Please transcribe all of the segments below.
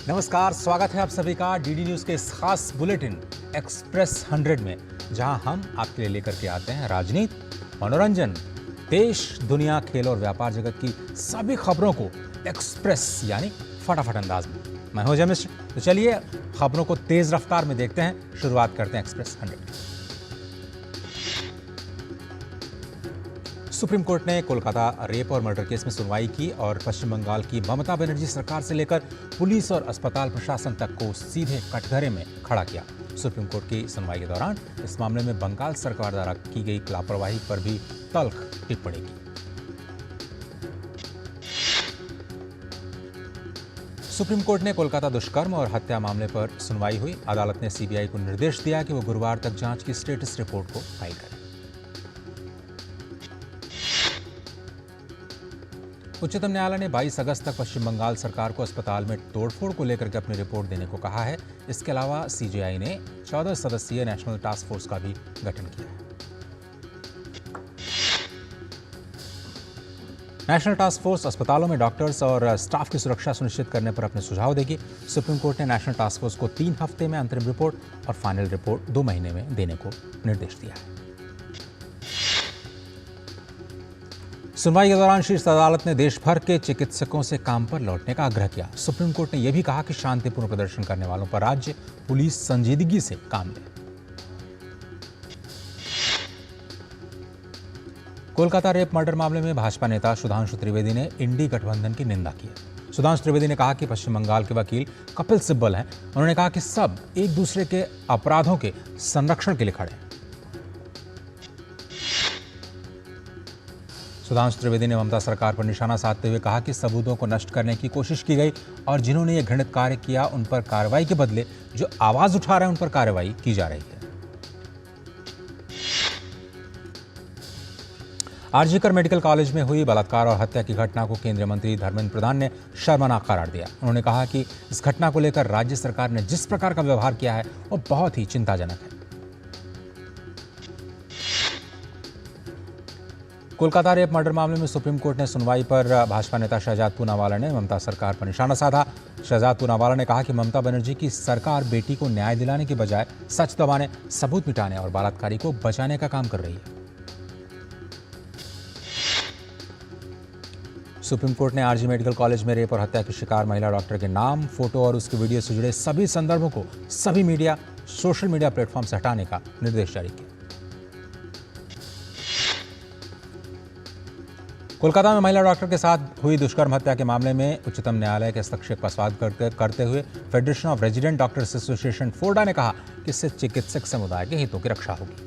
नमस्कार, स्वागत है आप सभी का डीडी न्यूज के इस खास बुलेटिन एक्सप्रेस 100 में, जहां हम आपके लिए लेकर के आते हैं राजनीति, मनोरंजन, देश, दुनिया, खेल और व्यापार जगत की सभी खबरों को एक्सप्रेस यानी फटाफट अंदाज में। मैं हूं जय मिश्र। तो चलिए खबरों को तेज रफ्तार में देखते हैं। शुरुआत करते हैं एक्सप्रेस 100 की। सुप्रीम कोर्ट ने कोलकाता रेप और मर्डर केस में सुनवाई की और पश्चिम बंगाल की ममता बनर्जी सरकार से लेकर पुलिस और अस्पताल प्रशासन तक को सीधे कटघरे में खड़ा किया। सुप्रीम कोर्ट की सुनवाई के दौरान इस मामले में बंगाल सरकार द्वारा की गई लापरवाही पर भी तल्ख टिप्पणी की। सुप्रीम कोर्ट ने कोलकाता दुष्कर्म और हत्या मामले पर सुनवाई हुई। अदालत ने सीबीआई को निर्देश दिया कि वो गुरुवार तक जांच की स्टेटस रिपोर्ट को फाइल करे। उच्चतम न्यायालय ने 22 अगस्त तक पश्चिम बंगाल सरकार को अस्पताल में तोड़फोड़ को लेकर के अपनी रिपोर्ट देने को कहा है। इसके अलावा सीजेआई ने 14 सदस्यीय नेशनल टास्क फोर्स का भी गठन किया है। नेशनल टास्क फोर्स अस्पतालों में डॉक्टर्स और स्टाफ की सुरक्षा सुनिश्चित करने पर अपने सुझाव देगी। सुप्रीम कोर्ट ने नेशनल टास्क फोर्स को 3 हफ्ते में अंतरिम रिपोर्ट और फाइनल रिपोर्ट 2 महीने में देने को निर्देश दिया है। सुनवाई के दौरान शीर्ष अदालत ने देश भर के चिकित्सकों से काम पर लौटने का आग्रह किया। सुप्रीम कोर्ट ने यह भी कहा कि शांतिपूर्ण प्रदर्शन करने वालों पर राज्य पुलिस संजीदगी से काम ले। कोलकाता रेप मर्डर मामले में भाजपा नेता सुधांशु त्रिवेदी ने इंडी गठबंधन की निंदा की है। सुधांशु त्रिवेदी ने कहा कि पश्चिम बंगाल के वकील कपिल सिब्बल हैं। उन्होंने कहा कि सब एक दूसरे के अपराधों के संरक्षण के लिए खड़े हैं। सुधांशु त्रिवेदी ने ममता सरकार पर निशाना साधते हुए कहा कि सबूतों को नष्ट करने की कोशिश की गई और जिन्होंने यह घृणित कार्य किया उन पर कार्रवाई के बदले जो आवाज उठा रहे हैं उन पर कार्रवाई की जा रही है। आरजीकर मेडिकल कॉलेज में हुई बलात्कार और हत्या की घटना को केंद्रीय मंत्री धर्मेंद्र प्रधान ने शर्मनाक करार दिया। उन्होंने कहा कि इस घटना को लेकर राज्य सरकार ने जिस प्रकार का व्यवहार किया है वो बहुत ही चिंताजनक है। कोलकाता रेप मर्डर मामले में सुप्रीम कोर्ट ने सुनवाई पर भाजपा नेता शहजाद पूनावाला ने ममता सरकार पर निशाना साधा। शहजाद पूनावाला ने कहा कि ममता बनर्जी की सरकार बेटी को न्याय दिलाने के बजाय सच दबाने, सबूत मिटाने और बलात्कारी को बचाने का काम कर रही है। सुप्रीम कोर्ट ने आरजी मेडिकल कॉलेज में रेप और हत्या की शिकार महिला डॉक्टर के नाम, फोटो और उसके वीडियो से जुड़े सभी संदर्भों को सभी मीडिया, सोशल मीडिया प्लेटफॉर्म से हटाने का निर्देश जारी किया। कोलकाता में महिला डॉक्टर के साथ हुई दुष्कर्म हत्या के मामले में उच्चतम न्यायालय के हस्तक्षेप का स्वागत करते हुए federation of resident doctors association FORDA ने कहा कि इससे चिकित्सक समुदाय के हितों की रक्षा होगी।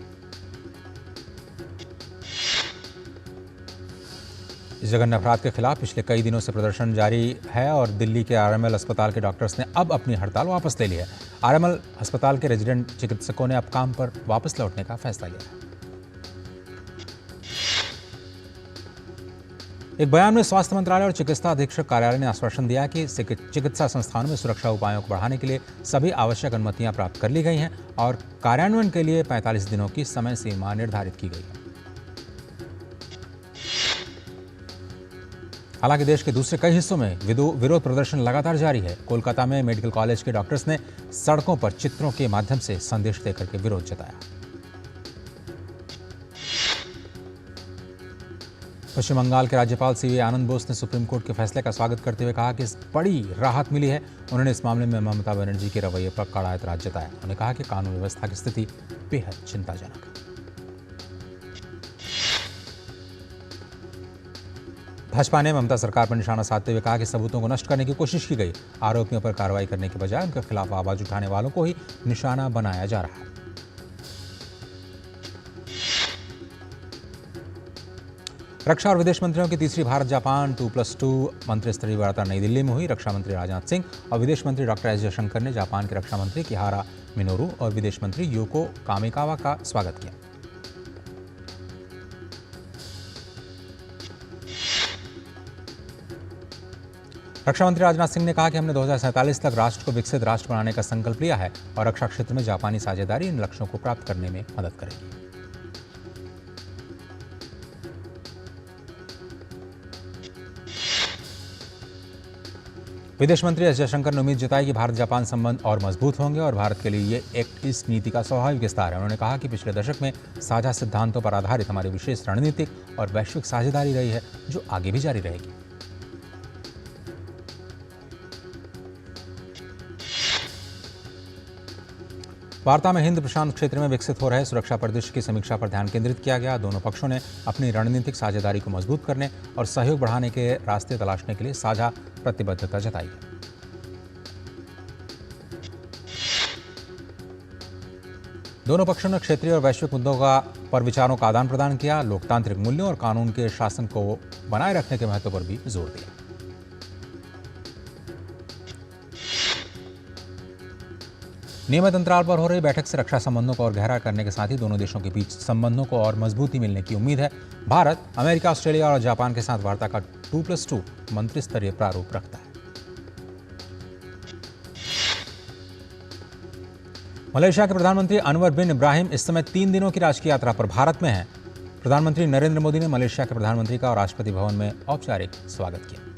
इस जघन्य अपराध के खिलाफ पिछले कई दिनों से प्रदर्शन जारी है और दिल्ली के आरएमएल अस्पताल के डॉक्टर्स ने अब अपनी हड़ताल वापस ले ली है। आरएमएल अस्पताल के रेजिडेंट चिकित्सकों ने अब काम पर वापस लौटने का फैसला लिया है। एक बयान में स्वास्थ्य मंत्रालय और चिकित्सा अधीक्षक कार्यालय ने आश्वासन दिया कि चिकित्सा संस्थानों में सुरक्षा उपायों को बढ़ाने के लिए सभी आवश्यक अनुमतियां प्राप्त कर ली गई हैं और कार्यान्वयन के लिए 45 दिनों की समय सीमा निर्धारित की गई है। हालांकि देश के दूसरे कई हिस्सों में विरोध प्रदर्शन लगातार जारी है। कोलकाता में मेडिकल कॉलेज के डॉक्टर्स ने सड़कों पर चित्रों के माध्यम से संदेश देकर के विरोध जताया। पश्चिम बंगाल के राज्यपाल सीवी आनंद बोस ने सुप्रीम कोर्ट के फैसले का स्वागत करते हुए कहा कि इस बड़ी राहत मिली है। उन्होंने इस मामले में ममता बनर्जी के रवैये पर कड़ा ऐतराज जताया। उन्होंने कहा कि कानून व्यवस्था की स्थिति बेहद चिंताजनक है। भाजपा ने ममता सरकार पर निशाना साधते हुए कहा कि सबूतों को नष्ट करने की कोशिश की गई। आरोपियों पर कार्रवाई करने के बजाय उनके खिलाफ आवाज उठाने वालों को ही निशाना बनाया जा रहा है। रक्षा और विदेश मंत्रियों की तीसरी भारत जापान 2+2 मंत्रिस्तरीय वार्ता नई दिल्ली में हुई। रक्षा मंत्री राजनाथ सिंह और विदेश मंत्री डॉक्टर एस जयशंकर ने जापान के रक्षा मंत्री किहारा मिनोरू और विदेश मंत्री योको कामिकावा का स्वागत किया। रक्षा मंत्री राजनाथ सिंह ने कहा कि हमने 2047 तक राष्ट्र को विकसित राष्ट्र बनाने का संकल्प लिया है और रक्षा क्षेत्र में जापानी साझेदारी इन लक्ष्यों को प्राप्त करने में मदद करेगी। विदेश मंत्री एस जयशंकर ने उम्मीद जताई कि भारत जापान संबंध और मजबूत होंगे और भारत के लिए ये इस नीति का स्वाभाविक विस्तार है। उन्होंने कहा कि पिछले दशक में साझा सिद्धांतों पर आधारित हमारी विशेष रणनीतिक और वैश्विक साझेदारी रही है, जो आगे भी जारी रहेगी। वार्ता में हिंद प्रशांत क्षेत्र में विकसित हो रहे सुरक्षा परिदृश्य की समीक्षा पर ध्यान केंद्रित किया गया। दोनों पक्षों ने अपनी रणनीतिक साझेदारी को मजबूत करने और सहयोग बढ़ाने के रास्ते तलाशने के लिए साझा प्रतिबद्धता जताई है। दोनों पक्षों ने क्षेत्रीय और वैश्विक मुद्दों पर विचारों का आदान प्रदान किया। लोकतांत्रिक मूल्यों और कानून के शासन को बनाए रखने के महत्व पर भी जोर दिया। नियमित अंतराल पर हो रही बैठक से रक्षा संबंधों को और गहरा करने के साथ ही दोनों देशों के बीच संबंधों को और मजबूती मिलने की उम्मीद है। भारत अमेरिका, ऑस्ट्रेलिया और जापान के साथ वार्ता का 2+2 मंत्री स्तरीय प्रारूप रखता है। मलेशिया के प्रधानमंत्री अनवर बिन इब्राहिम इस समय 3 दिनों की राजकीय यात्रा पर भारत में हैं। प्रधानमंत्री नरेंद्र मोदी ने मलेशिया के प्रधानमंत्री का और राष्ट्रपति भवन में औपचारिक स्वागत किया।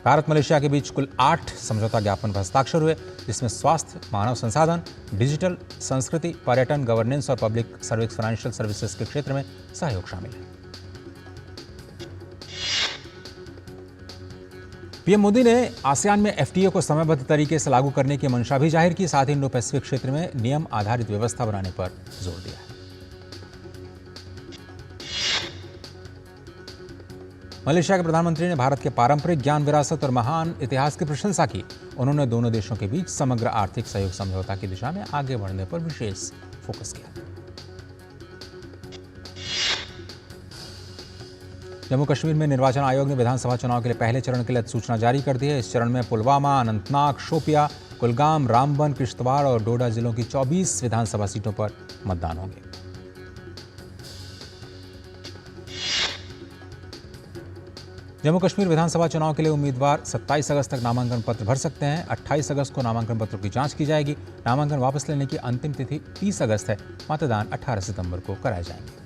भारत मलेशिया के बीच कुल 8 समझौता ज्ञापन पर हस्ताक्षर हुए, जिसमें स्वास्थ्य, मानव संसाधन, डिजिटल, संस्कृति, पर्यटन, गवर्नेंस और पब्लिक सर्विस फाइनेंशियल सर्विसेज के क्षेत्र में सहयोग शामिल है। पीएम मोदी ने आसियान में एफटीए को समयबद्ध तरीके से लागू करने की मंशा भी जाहिर की। साथ ही इंडो पैसिफिक क्षेत्र में नियम आधारित व्यवस्था बनाने पर जोर दिया है। मलेशिया के प्रधानमंत्री ने भारत के पारंपरिक ज्ञान विरासत और महान इतिहास की प्रशंसा की। उन्होंने दोनों देशों के बीच समग्र आर्थिक सहयोग समझौता की दिशा में आगे बढ़ने पर विशेष फोकस किया। जम्मू कश्मीर में निर्वाचन आयोग ने विधानसभा चुनाव के लिए पहले चरण के लिए अधिसूचना जारी कर दी है। इस चरण में पुलवामा, अनंतनाग, शोपिया, कुलगाम, रामबन, किश्तवाड़ और डोडा जिलों की 24 विधानसभा सीटों पर मतदान होंगे। जम्मू कश्मीर विधानसभा चुनाव के लिए उम्मीदवार 27 अगस्त तक नामांकन पत्र भर सकते हैं। 28 अगस्त को नामांकन पत्रों की जांच की जाएगी। नामांकन वापस लेने की अंतिम तिथि 30 अगस्त है। मतदान 18 सितंबर को कराए जाएंगे।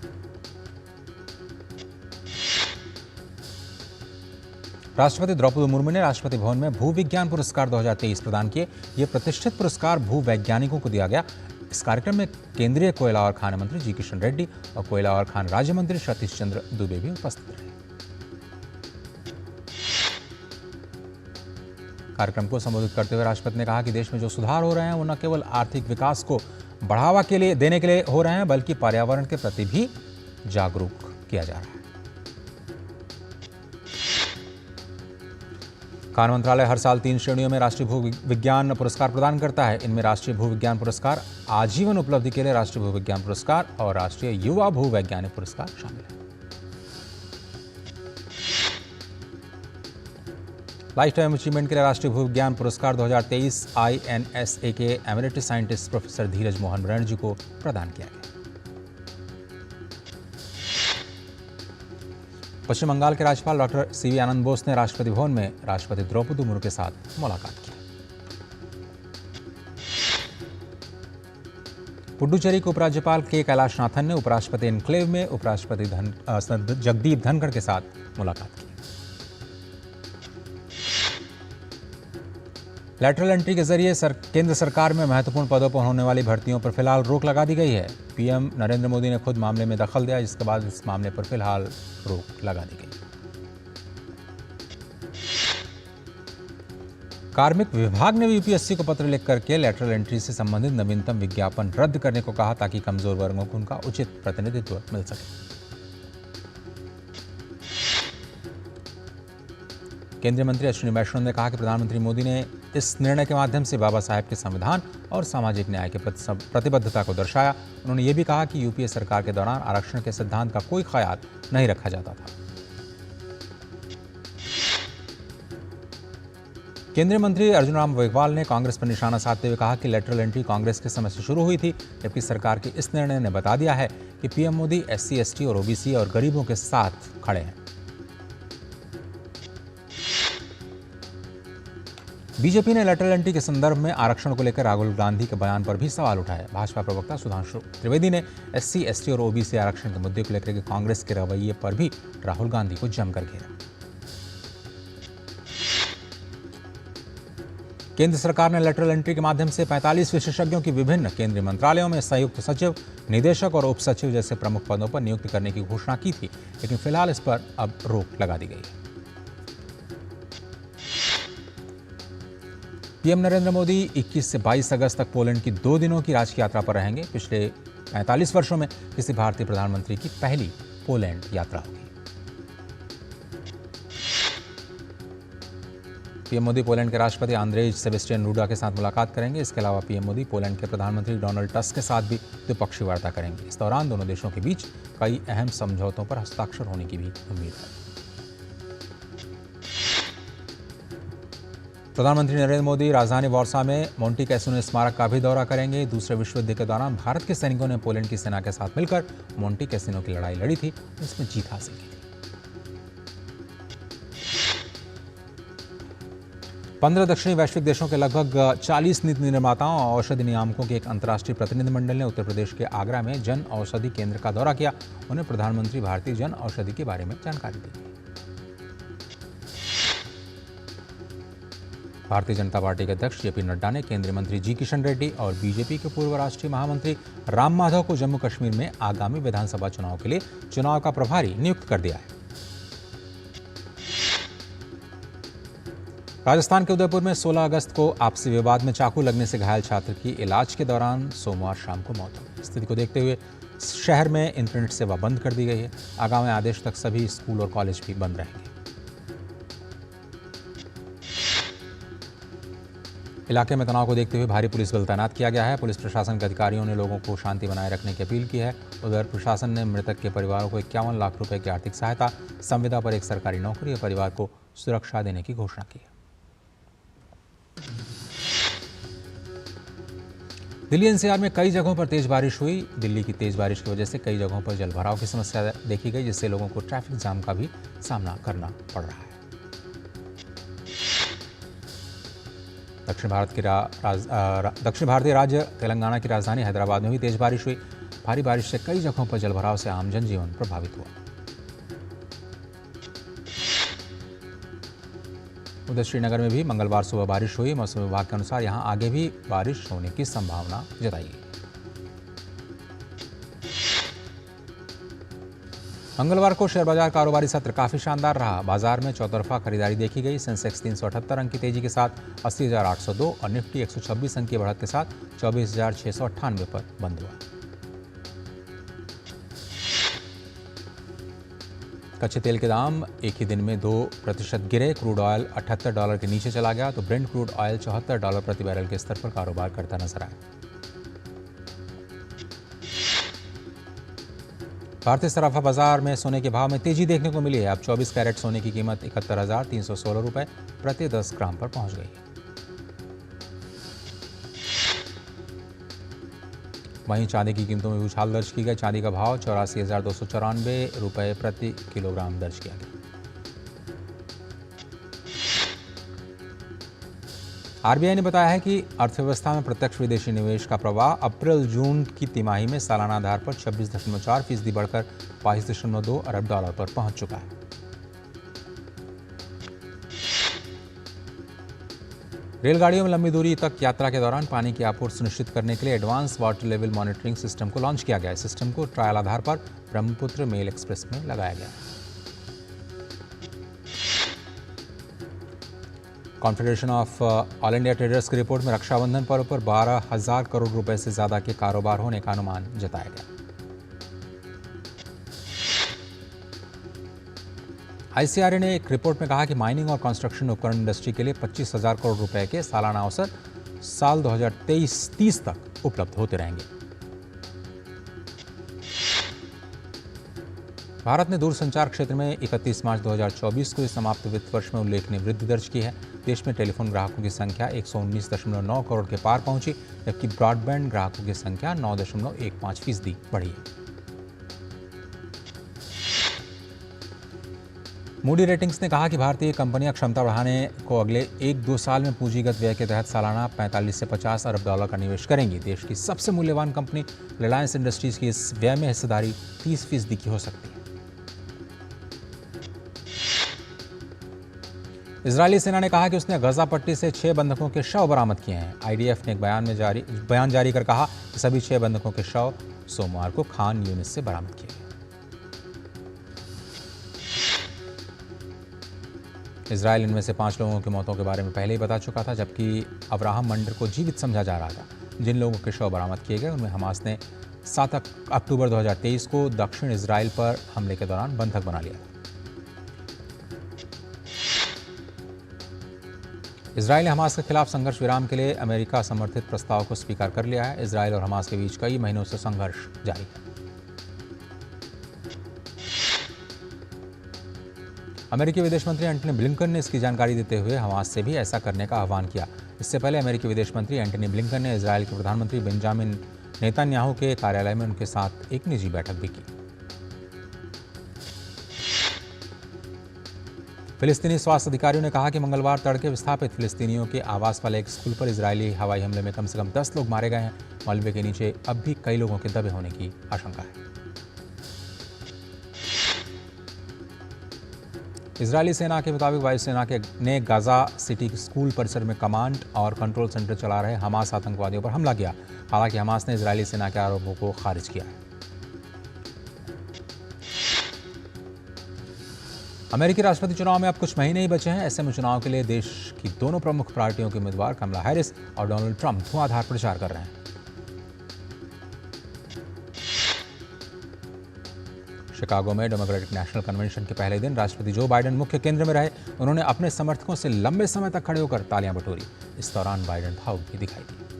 राष्ट्रपति द्रौपदी मुर्मू ने राष्ट्रपति भवन में भूविज्ञान पुरस्कार 2023 प्रदान किए। ये प्रतिष्ठित पुरस्कार भूवैज्ञानिकों को दिया गया। इस कार्यक्रम में केंद्रीय कोयला और खान मंत्री जी किशन रेड्डी और कोयला और खान राज्य मंत्री सतीश चंद्र दुबे भी उपस्थित रहे। कार्यक्रम को संबोधित करते हुए राष्ट्रपति ने कहा कि देश में जो सुधार हो रहे हैं वो न केवल आर्थिक विकास को बढ़ावा देने के लिए हो रहे हैं, बल्कि पर्यावरण के प्रति भी जागरूक किया जा रहा है। खान मंत्रालय हर साल 3 श्रेणियों में राष्ट्रीय भू विज्ञान पुरस्कार प्रदान करता है। इनमें राष्ट्रीय भू विज्ञान पुरस्कार, आजीवन उपलब्धि के लिए राष्ट्रीय भू विज्ञान पुरस्कार और राष्ट्रीय युवा भू वैज्ञानिक पुरस्कार शामिल है। लाइफ टाइम अचीवमेंट के लिए राष्ट्रीय भू विज्ञान पुरस्कार 2023 INSA के एमेरिटस साइंटिस्ट प्रोफेसर धीरज मोहन बनर्जी को प्रदान किया गया। पश्चिम बंगाल के राज्यपाल डॉक्टर CV आनंद बोस ने राष्ट्रपति भवन में राष्ट्रपति द्रौपदी मुर्मू के साथ मुलाकात की। पुडुचेरी के उपराज्यपाल के कैलाशनाथन ने उपराष्ट्रपति एनक्लेव में उपराष्ट्रपति जगदीप धनखड़ के साथ मुलाकात की। लैटरल एंट्री के जरिए केंद्र सरकार में महत्वपूर्ण पदों पर होने वाली भर्तियों पर फिलहाल रोक लगा दी गई है। पीएम नरेंद्र मोदी ने खुद मामले में दखल दिया, जिसके बाद इस मामले पर फिलहाल रोक लगा दी गई। कार्मिक विभाग ने यूपीएससी को पत्र लिख करके लैटरल एंट्री से संबंधित नवीनतम विज्ञापन रद्द करने को कहा, ताकि कमजोर वर्गों को उनका उचित प्रतिनिधित्व मिल सके। केंद्रीय मंत्री अश्विनी वैष्णव ने कहा कि प्रधानमंत्री मोदी ने इस निर्णय के माध्यम से बाबा साहेब के संविधान और सामाजिक न्याय के प्रति प्रतिबद्धता को दर्शाया। उन्होंने ये भी कहा कि यूपीए सरकार के दौरान आरक्षण के सिद्धांत का कोई ख्याल नहीं रखा जाता था। केंद्रीय मंत्री अर्जुन राम मेघवाल ने कांग्रेस पर निशाना साधते हुए कहा कि लैटरल एंट्री कांग्रेस के समय से शुरू हुई थी, जबकि सरकार के इस निर्णय ने बता दिया है कि पीएम मोदी SC, ST और OBC और गरीबों के साथ खड़े हैं। बीजेपी ने लेटरल एंट्री के संदर्भ में आरक्षण को लेकर राहुल गांधी के बयान पर भी सवाल उठाया। भाजपा प्रवक्ता सुधांशु त्रिवेदी ने एससी, एसटी और ओबीसी आरक्षण के मुद्दे को लेकर कांग्रेस के रवैये पर भी राहुल गांधी को जमकर घेरा। केंद्र सरकार ने लेटरल एंट्री के माध्यम से 45 विशेषज्ञों की विभिन्न केंद्रीय मंत्रालयों में संयुक्त सचिव, निदेशक और उप सचिव जैसे प्रमुख पदों पर नियुक्ति करने की घोषणा की थी, लेकिन फिलहाल इस पर अब रोक लगा दी गई है। पीएम नरेंद्र मोदी 21 से 22 अगस्त तक पोलैंड की 2 दिनों की राजकीय यात्रा पर रहेंगे। पिछले 45 वर्षों में किसी भारतीय प्रधानमंत्री की पहली पोलैंड यात्रा होगी। पीएम मोदी पोलैंड के राष्ट्रपति आंद्रेज सेबेस्टियन डूडा के साथ मुलाकात करेंगे। इसके अलावा पीएम मोदी पोलैंड के प्रधानमंत्री डोनाल्ड टस्क के साथ भी द्विपक्षीय वार्ता करेंगे। इस दौरान दोनों देशों के बीच कई अहम समझौतों पर हस्ताक्षर होने की भी उम्मीद है। प्रधानमंत्री नरेंद्र मोदी राजधानी वॉर्सा में मोंटी कैसिनो स्मारक का भी दौरा करेंगे। दूसरे विश्व युद्ध के दौरान भारत के सैनिकों ने पोलैंड की सेना के साथ मिलकर मोंटी कैसिनो की लड़ाई लड़ी थी, इसमें जीत हासिल की थी। 15 दक्षिणी वैश्विक देशों के लगभग 40 नीति निर्माताओं और औषधि नियामकों के एक अंतर्राष्ट्रीय प्रतिनिधिमंडल ने उत्तर प्रदेश के आगरा में जन औषधि केंद्र का दौरा किया। उन्हें प्रधानमंत्री भारतीय जन औषधि के बारे में जानकारी दी। भारतीय जनता पार्टी के अध्यक्ष जेपी नड्डा ने केंद्रीय मंत्री जी किशन रेड्डी और बीजेपी के पूर्व राष्ट्रीय महामंत्री राम माधव को जम्मू कश्मीर में आगामी विधानसभा चुनाव के लिए चुनाव का प्रभारी नियुक्त कर दिया है। राजस्थान के उदयपुर में 16 अगस्त को आपसी विवाद में चाकू लगने से घायल छात्र की इलाज के दौरान सोमवार शाम को मौत हो गई। स्थिति को देखते हुए शहर में इंटरनेट सेवा बंद कर दी गई है। आगामी आदेश तक सभी स्कूल और कॉलेज भी बंद रहेंगे। इलाके में तनाव को देखते हुए भारी पुलिस बल तैनात किया गया है। पुलिस प्रशासन के अधिकारियों ने लोगों को शांति बनाए रखने की अपील की है। उधर प्रशासन ने मृतक के परिवारों को 51 लाख रुपए की आर्थिक सहायता, संविदा पर एक सरकारी नौकरी और परिवार को सुरक्षा देने की घोषणा की है। दिल्ली एनसीआर में कई जगहों पर तेज बारिश हुई। दिल्ली की तेज बारिश की वजह से कई जगहों पर जलभराव की समस्या देखी गई, जिससे लोगों को ट्रैफिक जाम का भी सामना करना पड़ रहा है। दक्षिण भारतीय राज्य तेलंगाना की राजधानी हैदराबाद में भी तेज बारिश हुई। भारी बारिश से कई जगहों पर जलभराव से आम जनजीवन प्रभावित हुआ। उधर श्रीनगर में भी मंगलवार सुबह बारिश हुई। मौसम विभाग के अनुसार यहां आगे भी बारिश होने की संभावना जताई गई। मंगलवार को शेयर बाजार कारोबारी सत्र काफी शानदार रहा। बाजार में चौतरफा खरीदारी देखी गई। सेंसेक्स 378 अंक की तेजी के साथ 80,802 और निफ्टी 126 अंक की बढ़त के साथ 24,698 पर बंद हुआ। कच्चे तेल के दाम एक ही दिन में 2% गिरे। क्रूड ऑयल $78 के नीचे चला गया तो ब्रेंट क्रूड ऑयल $74 प्रति बैरल के स्तर पर कारोबार करता नजर आया। भारतीय सराफा बाजार में सोने के भाव में तेजी देखने को मिली है। अब 24 कैरेट सोने की कीमत 71,316 रुपए प्रति 10 ग्राम पर पहुंच गई है। वहीं चांदी की कीमतों में उछाल दर्ज की गई। चांदी का भाव 84,294 रुपए प्रति किलोग्राम दर्ज किया गया। आरबीआई ने बताया है कि अर्थव्यवस्था में प्रत्यक्ष विदेशी निवेश का प्रवाह अप्रैल-जून की तिमाही में सालाना आधार पर 26.4% बढ़कर 22.2 अरब डॉलर पर पहुंच चुका है। रेलगाड़ियों में लंबी दूरी तक यात्रा के दौरान पानी की आपूर्ति सुनिश्चित करने के लिए advance water level monitoring system को लॉन्च किया गया है। सिस्टम को ट्रायल आधार पर ब्रह्मपुत्र मेल एक्सप्रेस में लगाया गया है। Confederation of all India traders की रिपोर्ट में रक्षाबंधन पर्व पर 12,000 करोड़ रुपए से ज्यादा के कारोबार होने का अनुमान जताया गया। आईसीआरए ने एक रिपोर्ट में कहा कि माइनिंग और कंस्ट्रक्शन उपकरण इंडस्ट्री के लिए 25,000 करोड़ रुपए के सालाना अवसर साल 2023-30 तक उपलब्ध होते रहेंगे। भारत ने दूरसंचार क्षेत्र में 31 मार्च 2024 को इस समाप्त वित्त वर्ष में उल्लेखनीय वृद्धि दर्ज की है। देश में टेलीफोन ग्राहकों की संख्या 119.9 करोड़ के पार पहुंची, जबकि ब्रॉडबैंड ग्राहकों की संख्या 9.15% बढ़ी है। मूडी रेटिंग्स ने कहा कि भारतीय कंपनियां क्षमता बढ़ाने को अगले 1-2 साल में पूंजीगत व्यय के तहत सालाना 45 से 50 अरब डॉलर का निवेश करेंगी। देश की सबसे मूल्यवान कंपनी रिलायंस इंडस्ट्रीज की इस व्यय में हिस्सेदारी 30% की हो सकती है। इजरायली सेना ने कहा कि उसने गजा पट्टी से 6 बंधकों के शव बरामद किए हैं। आईडीएफ ने एक बयान जारी कर कहा कि सभी 6 बंधकों के शव सोमवार को खान यूनिस से बरामद किए गए। इजरायल इनमें से 5 लोगों की मौतों के बारे में पहले ही बता चुका था, जबकि अब्राहम मंडर को जीवित समझा जा रहा था। जिन लोगों के शव बरामद किए गए उनमें हमास ने 7 अक्टूबर 2023 को दक्षिण इजरायल पर हमले के दौरान बंधक बना लिया था। इजरायल ने हमास के खिलाफ संघर्ष विराम के लिए अमेरिका समर्थित प्रस्ताव को स्वीकार कर लिया है। इजरायल और हमास के बीच कई महीनों से संघर्ष जारी है। अमेरिकी विदेश मंत्री एंटनी ब्लिंकन ने इसकी जानकारी देते हुए हमास से भी ऐसा करने का आह्वान किया। इससे पहले अमेरिकी विदेश मंत्री एंटनी ब्लिंकन ने इजरायल के प्रधानमंत्री बेंजामिन नेतन्याहू के कार्यालय में उनके साथ एक निजी बैठक भी की। फिलिस्तीनी स्वास्थ्य अधिकारियों ने कहा कि मंगलवार तड़के विस्थापित फिलिस्तीनियों के आवास वाले एक स्कूल पर इजरायली हवाई हमले में कम से कम 10 लोग मारे गए हैं। मलबे के नीचे अब भी कई लोगों के दबे होने की आशंका है। इजरायली सेना के मुताबिक वायुसेना ने गाजा सिटी स्कूल परिसर में कमांड और कंट्रोल सेंटर चला रहे हमास आतंकवादियों पर हमला किया। हालांकि हमास ने इजरायली सेना के आरोपों को खारिज किया है। अमेरिकी राष्ट्रपति चुनाव में अब कुछ महीने ही बचे हैं। ऐसे में चुनाव के लिए देश की दोनों प्रमुख पार्टियों के उम्मीदवार कमला हैरिस और डोनाल्ड ट्रंप धुआंधार प्रचार कर रहे हैं। शिकागो में डेमोक्रेटिक नेशनल कन्वेंशन के पहले दिन राष्ट्रपति जो बाइडेन मुख्य केंद्र में रहे। उन्होंने अपने समर्थकों से लंबे समय तक खड़े होकर तालियां बटोरी। इस दौरान बाइडेन भावुक भी दिखाई दिए।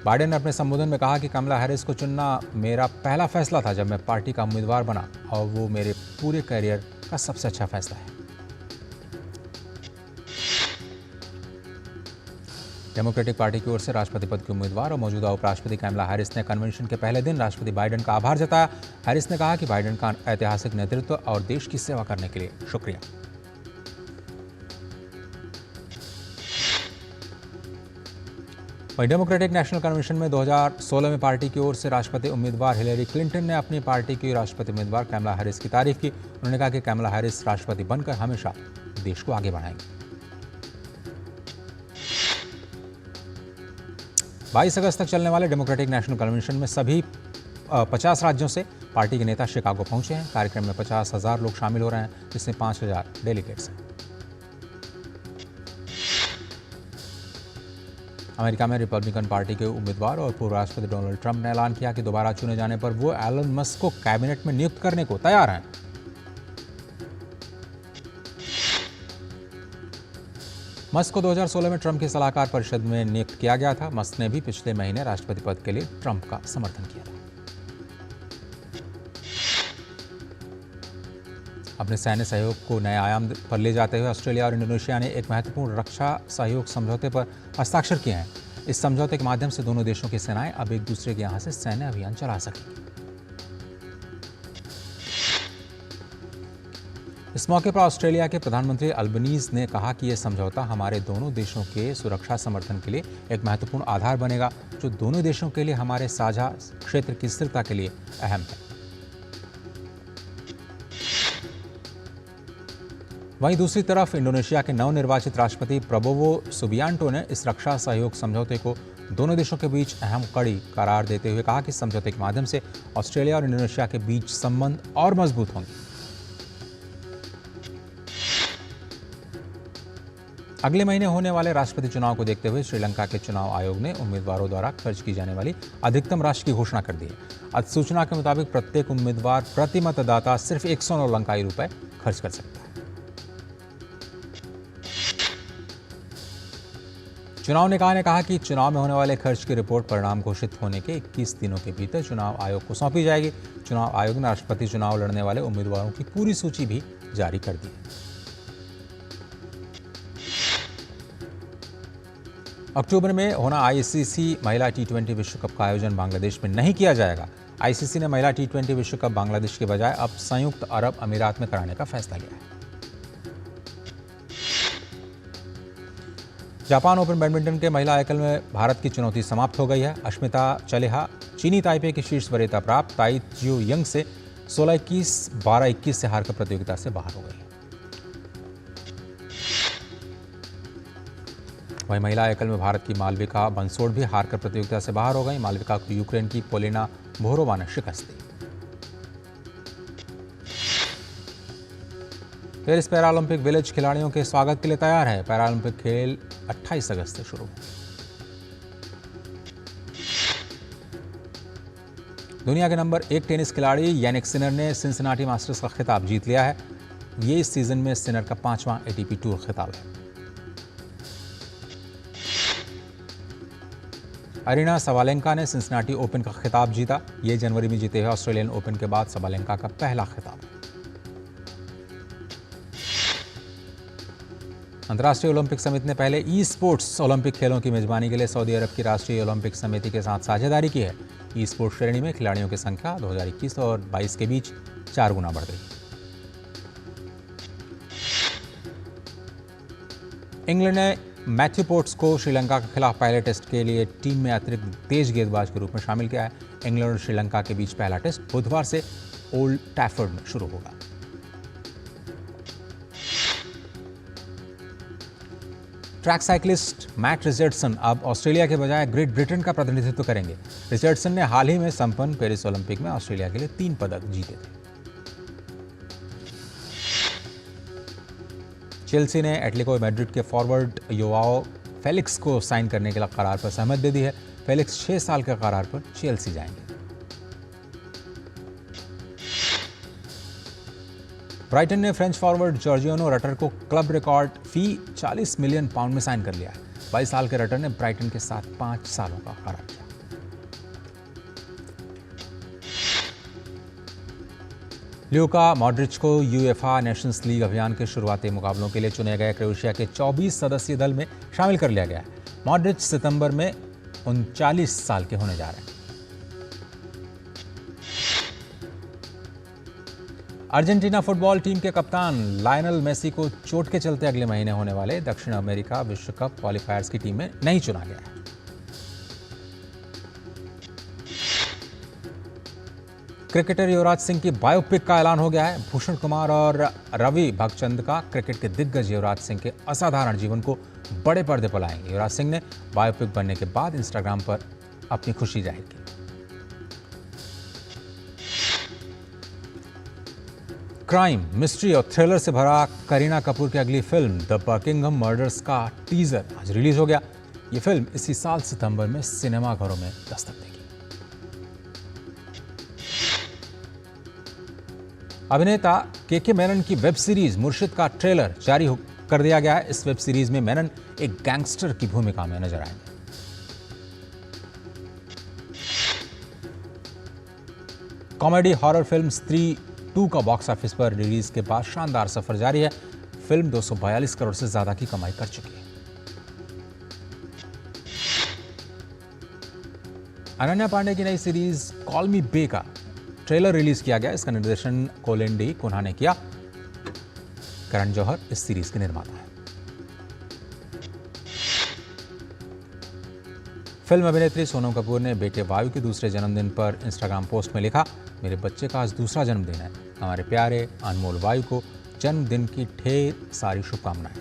बाइडेन ने अपने संबोधन में कहा कि कमला हैरिस को चुनना मेरा पहला फैसला था जब मैं पार्टी का उम्मीदवार बना, और वो मेरे पूरे करियर का सबसे अच्छा फैसला है। डेमोक्रेटिक पार्टी की ओर से राष्ट्रपति पद के उम्मीदवार और मौजूदा उपराष्ट्रपति कमला हैरिस ने कन्वेंशन के पहले दिन राष्ट्रपति बाइडेन का आभार जताया। हैरिस ने कहा कि बाइडेन का ऐतिहासिक नेतृत्व और देश की सेवा करने के लिए शुक्रिया। वहीं डेमोक्रेटिक नेशनल कन्वेंशन में 2016 में पार्टी की ओर से राष्ट्रपति उम्मीदवार हिलेरी क्लिंटन ने अपनी पार्टी की राष्ट्रपति उम्मीदवार कमला हैरिस की तारीफ की। उन्होंने कहा कि कमला हैरिस राष्ट्रपति बनकर हमेशा देश को आगे बढ़ाएंगे। 22 अगस्त तक चलने वाले डेमोक्रेटिक नेशनल कन्वेंशन में सभी 50 राज्यों से पार्टी के नेता शिकागो पहुंचे हैं। कार्यक्रम में 50,000 लोग शामिल हो रहे हैं, जिसमें 5,000 डेलीगेट्स हैं। अमेरिका में रिपब्लिकन पार्टी के उम्मीदवार और पूर्व राष्ट्रपति डोनाल्ड ट्रंप ने ऐलान किया कि दोबारा चुने जाने पर वो एलन मस्क को कैबिनेट में नियुक्त करने को तैयार हैं। मस्क को 2016 में ट्रंप की सलाहकार परिषद में नियुक्त किया गया था। मस्क ने भी पिछले महीने राष्ट्रपति पद के लिए ट्रंप का समर्थन किया था। अपने सैन्य सहयोग को नए आयाम पर ले जाते हुए ऑस्ट्रेलिया और इंडोनेशिया ने एक महत्वपूर्ण रक्षा सहयोग समझौते पर हस्ताक्षर किए हैं। इस समझौते के माध्यम से दोनों देशों की सेनाएं अब एक दूसरे के यहां से सैन्य अभियान चला सकेंगी। इस मौके पर ऑस्ट्रेलिया के प्रधानमंत्री अल्बनीज ने कहा कि यह समझौता हमारे दोनों देशों के सुरक्षा समर्थन के लिए एक महत्वपूर्ण आधार बनेगा, जो दोनों देशों के लिए हमारे साझा क्षेत्र की स्थिरता के लिए अहम है। वहीं दूसरी तरफ इंडोनेशिया के नवनिर्वाचित राष्ट्रपति प्रबोवो सुबियांटो ने इस रक्षा सहयोग समझौते को दोनों देशों के बीच अहम कड़ी करार देते हुए कहा कि इस समझौते के माध्यम से ऑस्ट्रेलिया और इंडोनेशिया के बीच संबंध और मजबूत होंगे। अगले महीने होने वाले राष्ट्रपति चुनाव को देखते हुए श्रीलंका के चुनाव आयोग ने उम्मीदवारों द्वारा खर्च की जाने वाली अधिकतम राशि की घोषणा कर दी है। अधिसूचना के मुताबिक प्रत्येक उम्मीदवार प्रति मतदाता सिर्फ 109 लंकाई रुपए खर्च कर सकता है। चुनाव निकाय ने कहा कि चुनाव में होने वाले खर्च की रिपोर्ट परिणाम घोषित होने के 21 दिनों के भीतर चुनाव आयोग को सौंपी जाएगी। चुनाव आयोग ने राष्ट्रपति चुनाव लड़ने वाले उम्मीदवारों की पूरी सूची भी जारी कर दी है। अक्टूबर में होना आईसीसी महिला T20 विश्व कप का आयोजन बांग्लादेश में नहीं किया जाएगा। आईसीसी ने महिला T20 विश्व कप बांग्लादेश के बजाय अब संयुक्त अरब अमीरात में कराने का फैसला लिया है। जापान ओपन बैडमिंटन के महिला एकल में भारत की चुनौती समाप्त हो गई है। अश्मिता चलिहा चीनी ताइपे की शीर्ष वरीयता प्राप्त ताई ज्यू यंग से 16-21, 12-21 से हारकर प्रतियोगिता से बाहर हो गई। वहीं महिला एकल में भारत की मालविका बंसोड़ भी हारकर प्रतियोगिता से बाहर हो गई। मालविका को यूक्रेन की पोलिना बोहरोवा ने शिकस्त दी। पेरिस पैरालंपिक विलेज खिलाड़ियों के स्वागत के लिए तैयार है। पैरालंपिक खेल 28 अगस्त से शुरू। दुनिया के नंबर 1 टेनिस खिलाड़ी यानिक सिनर ने सिंसिनाटी मास्टर्स का खिताब जीत लिया है। ये इस सीजन में सिनर का 5वां एटीपी टूर खिताब है। अरीना सबालेंका ने सिंसिनाटी ओपन का खिताब जीता। ये जनवरी में जीते हुए ऑस्ट्रेलियन ओपन के बाद सबालेंका का पहला खिताब है। अंतर्राष्ट्रीय ओलंपिक समिति ने पहले ई स्पोर्ट्स ओलंपिक खेलों की मेजबानी के लिए सऊदी अरब की राष्ट्रीय ओलंपिक समिति के साथ साझेदारी की है। ई स्पोर्ट्स श्रेणी में खिलाड़ियों की संख्या 2021 और 22 के बीच 4 गुना बढ़ गई। इंग्लैंड ने मैथ्यू पोर्ट्स को श्रीलंका के खिलाफ पहले टेस्ट के लिए टीम में अतिरिक्त तेज गेंदबाज के रूप में शामिल किया है। इंग्लैंड और श्रीलंका के बीच पहला टेस्ट बुधवार से ओल्ड टैफर्ड में शुरू होगा। ट्रैक साइकिलिस्ट मैट रिचर्डसन अब ऑस्ट्रेलिया के बजाय ग्रेट ब्रिटेन का प्रतिनिधित्व करेंगे। रिचर्डसन ने हाल ही में संपन्न पेरिस ओलंपिक में ऑस्ट्रेलिया के लिए 3 पदक जीते थे। चेल्सी ने एटलेटिको मैड्रिड के फॉरवर्ड योआओ फेलिक्स को साइन करने के करार पर सहमति दे दी है। फेलिक्स 6 साल के करार पर चेल्सी जाएंगे। ब्राइटन ने फ्रेंच फॉरवर्ड जॉर्जियानो रटर को क्लब रिकॉर्ड फी 40 मिलियन पाउंड में साइन कर लिया है। 22 साल के रटर ने ब्राइटन के साथ 5 सालों का करार किया। ल्यूका मॉड्रिच को यूएफए नेशंस लीग अभियान के शुरुआती मुकाबलों के लिए चुने गए क्रोएशिया के 24 सदस्यीय दल में शामिल कर लिया गया है। मॉड्रिच सितंबर में 39 साल के होने जा रहे हैं। अर्जेंटीना फुटबॉल टीम के कप्तान लायनल मेसी को चोट के चलते अगले महीने होने वाले दक्षिण अमेरिका विश्व कप क्वालिफायर्स की टीम में नहीं चुना गया है। क्रिकेटर युवराज सिंह की बायोपिक का ऐलान हो गया है। भूषण कुमार और रवि भगचंद का क्रिकेट के दिग्गज युवराज सिंह के असाधारण जीवन को बड़े पर्दे पर लाएंगे। युवराज सिंह ने बायोपिक बनने के बाद इंस्टाग्राम पर अपनी खुशी जाहिर की। क्राइम, मिस्ट्री और थ्रिलर से भरा करीना कपूर की अगली फिल्म द बकिंघम मर्डर्स का टीजर आज रिलीज हो गया। ये फिल्म इसी साल सितंबर में सिनेमाघरों में दस्तक देगी। अभिनेता के मेनन की वेब सीरीज मुर्शिद का ट्रेलर जारी कर दिया गया है। इस वेब सीरीज में मेनन एक गैंगस्टर की भूमिका में नजर आएंगे। कॉमेडी हॉरर फिल्म स्त्री 2 का बॉक्स ऑफिस पर रिलीज के बाद शानदार सफर जारी है। फिल्म 242 करोड़ से ज्यादा की कमाई कर चुकी है। अनन्या पांडे की नई सीरीज कॉल मी बे का ट्रेलर रिलीज किया गया। इसका निर्देशन कोलिंडी कुन्हा ने किया। करण जौहर इस सीरीज के निर्माता है। फिल्म अभिनेत्री सोनम कपूर ने बेटे वायु के दूसरे जन्मदिन पर इंस्टाग्राम पोस्ट में लिखा, मेरे बच्चे का आज दूसरा जन्मदिन है। हमारे प्यारे अनमोल वायु को जन्मदिन की ढेर सारी शुभकामनाएं।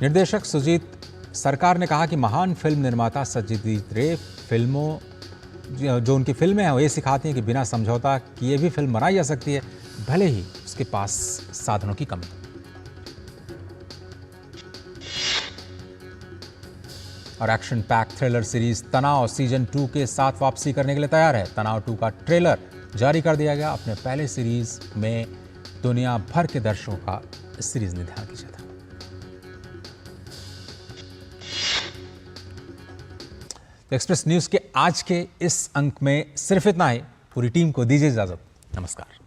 निर्देशक सुजीत सरकार ने कहा कि महान फिल्म निर्माता सत्यजीत रे फिल्मों जो उनकी फिल्में हैं वो ये सिखाती हैं कि बिना समझौता किए भी फिल्म बनाई जा सकती है, भले ही उसके पास साधनों की कमी। और एक्शन पैक थ्रिलर सीरीज तनाव सीजन 2 के साथ वापसी करने के लिए तैयार है। तनाव 2 का ट्रेलर जारी कर दिया गया। अपने पहले सीरीज में दुनिया भर के दर्शकों का इस सीरीज ने ध्यान खींचा था। तो एक्सप्रेस न्यूज के आज के इस अंक में सिर्फ इतना ही। पूरी टीम को दीजिए इजाजत। नमस्कार।